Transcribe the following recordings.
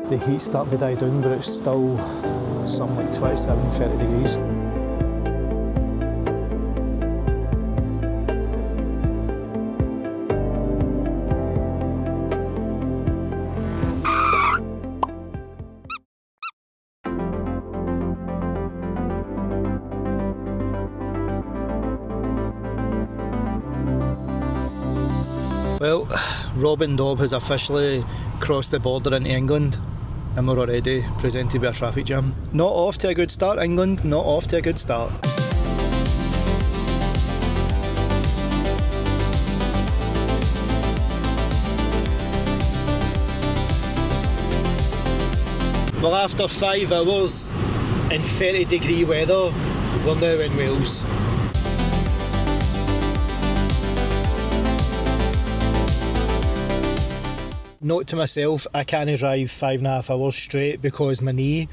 The heat's starting to die down, but it's still something like 27, 30 degrees. Well, RobnDob has officially crossed the border into England and we're already presented with a traffic jam. Not off to a good start, England, not off to a good start. Well, after 5 hours in 30-degree weather, we're now in Wales. Note to myself, I can't drive 5.5 hours straight because my knee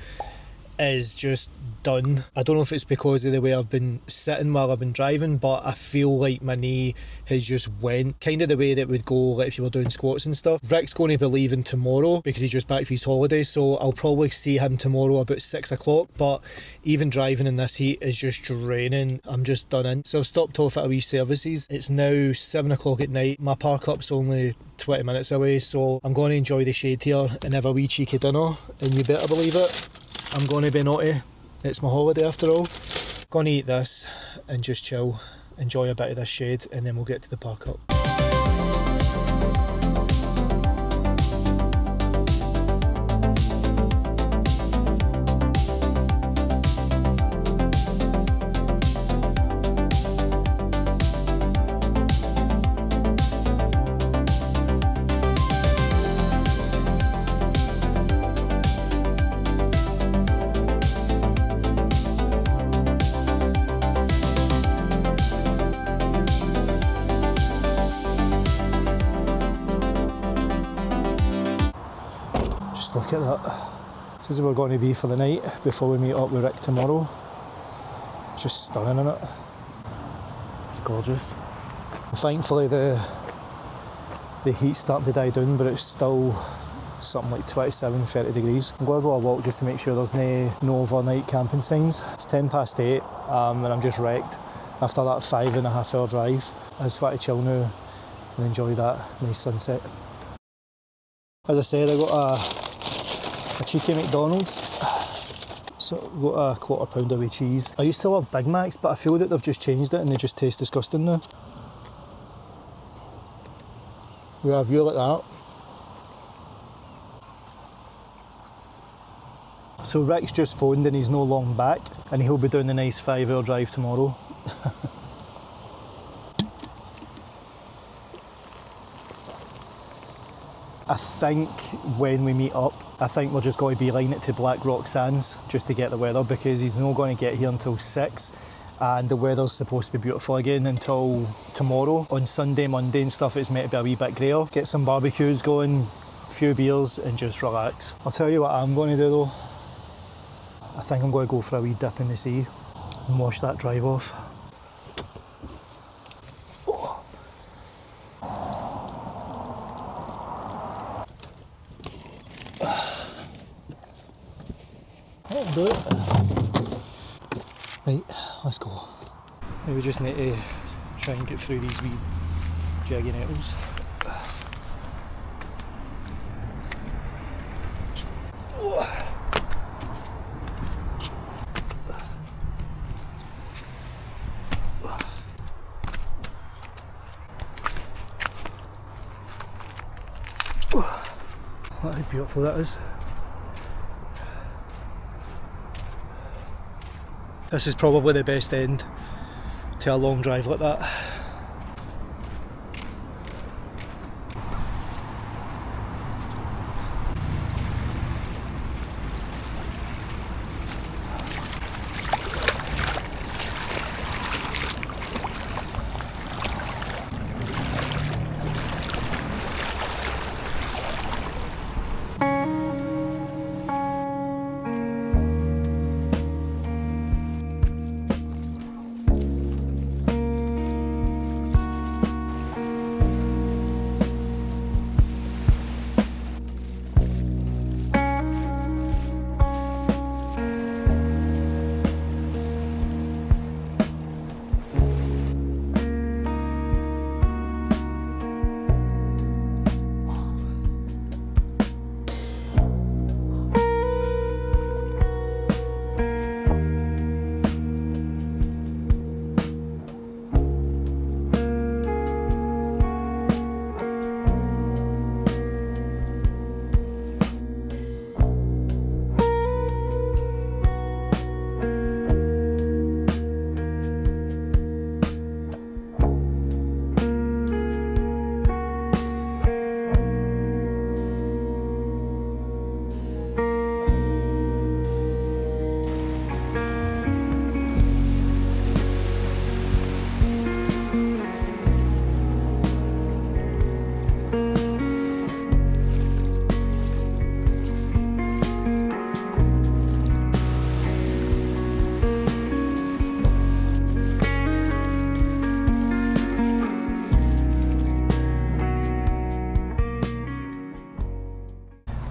is just done. I don't know if it's because of the way I've been sitting while I've been driving, but I feel like my knee has just went kind of the way that it would go like if you were doing squats and stuff. Rick's going to be leaving tomorrow because he's just back for his holiday, so I'll probably see him tomorrow about 6 o'clock, but even driving in this heat is just draining. I'm just done in. So I've stopped off at a wee services. It's now 7 o'clock at night. My Parkup's only 20 minutes away, so I'm going to enjoy the shade here and have a wee cheeky dinner, and you better believe it, I'm going to be naughty. It's my holiday after all. Gonna eat this and just chill, enjoy a bit of this shade, and then we'll get to the Parkup. Look at that. This is where we're going to be for the night before we meet up with Rick tomorrow. Just stunning, isn't it? It's gorgeous. Thankfully the heat's starting to die down, but it's still something like 27, 30 degrees. I'm going to go a walk just to make sure there's no overnight camping signs. It's 8:10 and I'm just wrecked after that 5.5 hour drive. I just want to chill now and enjoy that nice sunset. As I said, I got a cheeky McDonald's, so I've got a £1/4 pounder with cheese. I used to love Big Macs, but I feel that they've just changed it and they just taste disgusting now. We have a view like that. So Rick's just phoned and he's no long back, and he'll be doing the nice 5-hour drive tomorrow. I think when we meet up, I think we're just going to beeline it to Black Rock Sands just to get the weather, because he's not going to get here until 6 and the weather's supposed to be beautiful again until tomorrow. On Sunday, Monday and stuff, it's meant to be a wee bit greyer. Get some barbecues going, a few beers and just relax. I'll tell you what I'm going to do though. I think I'm going to go for a wee dip in the sea and wash that drive off. That'll do it. Right, let's go. We just need to try and get through these wee jaggy nettles. Look how beautiful that is. This is probably the best end to a long drive like that.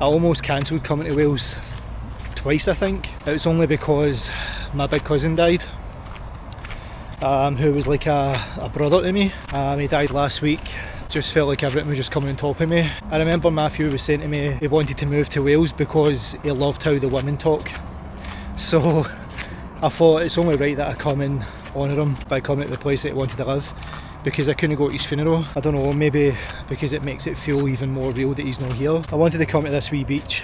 almost cancelled coming to Wales twice, I think. It was only because my big cousin died, who was like a brother to me. He died last week. Just felt like everything was just coming on top of me. I remember Matthew was saying to me he wanted to move to Wales because he loved how the women talk. So I thought it's only right that I come and honour him by coming to the place that he wanted to live, because I couldn't go to his funeral. I don't know, maybe because it makes it feel even more real that he's not here. I wanted to come to this wee beach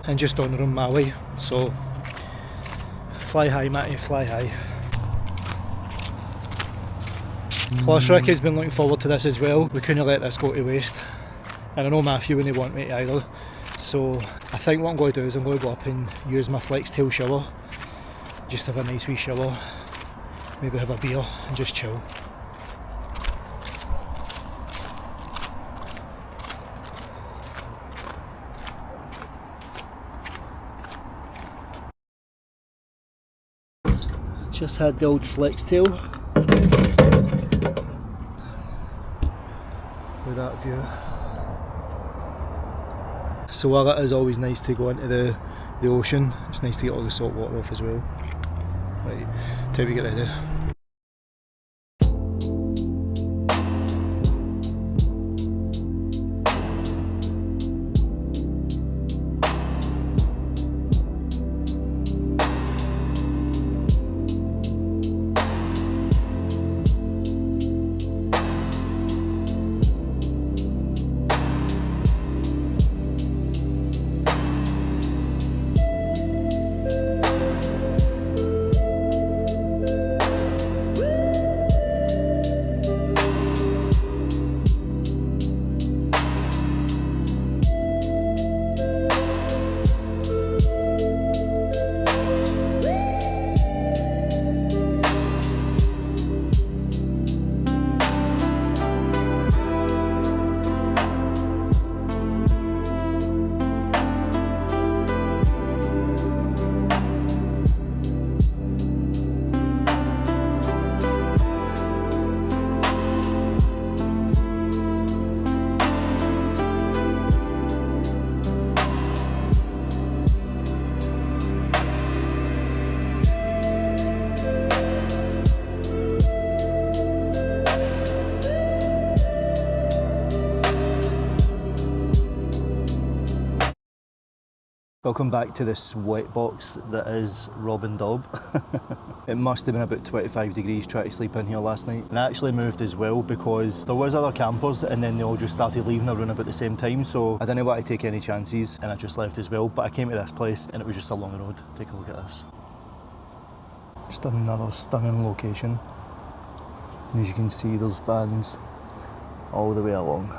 and just honour him my way. So fly high, Matty, fly high. Plus Rick has been looking forward to this as well. We couldn't let this go to waste. And I know Matthew wouldn't want me to either. So I think what I'm going to do is I'm going to go up and use my flex tail shower. Just have a nice wee shower. Maybe have a beer and just chill. Just had the old flex tail. With that view. So while it is always nice to go into the ocean, it's nice to get all the salt water off as well. Right, time to get ready. Welcome back to this sweat box that is RobnDob. It must have been about 25 degrees trying to sleep in here last night. And I actually moved as well because there was other campers and then they all just started leaving around about the same time, so I didn't want to take any chances and I just left as well. But I came to this place and it was just along the road. Take a look at this. Just another stunning location. And as you can see, there's vans all the way along.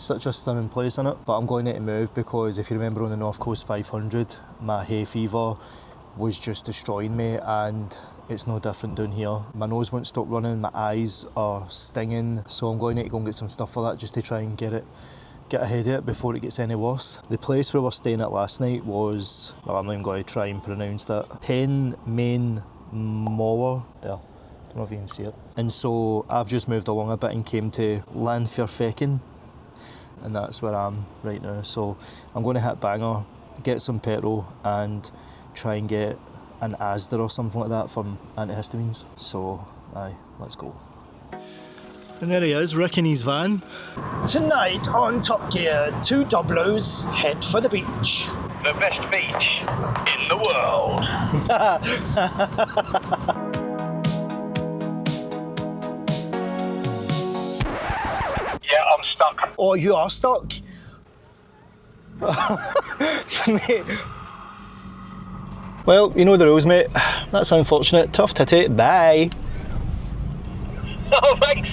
such a stunning place in it, but I'm going to need to move because if you remember on the North Coast 500, my hay fever was just destroying me, and it's no different down here. My nose won't stop running, my eyes are stinging, so I'm going to need to go and get some stuff for that just to try and get ahead of it before it gets any worse. The place where we were staying at last night was, well, I'm not even going to try and pronounce that, Pen Main Mower, there, don't know if you can see it. And so I've just moved along a bit and came to Llanfairfechan, and that's where I am right now. So I'm going to hit Bangor, get some petrol and try and get an Asda or something like that from antihistamines. So aye, let's go. And there he is, Rick in his van. Tonight on Top Gear, two Doblos head for the beach. The best beach in the world. Yeah, I'm stuck. Oh, you are stuck? Mate. Well, you know the rules, mate. That's unfortunate. Tough titty. Bye. Oh, thanks.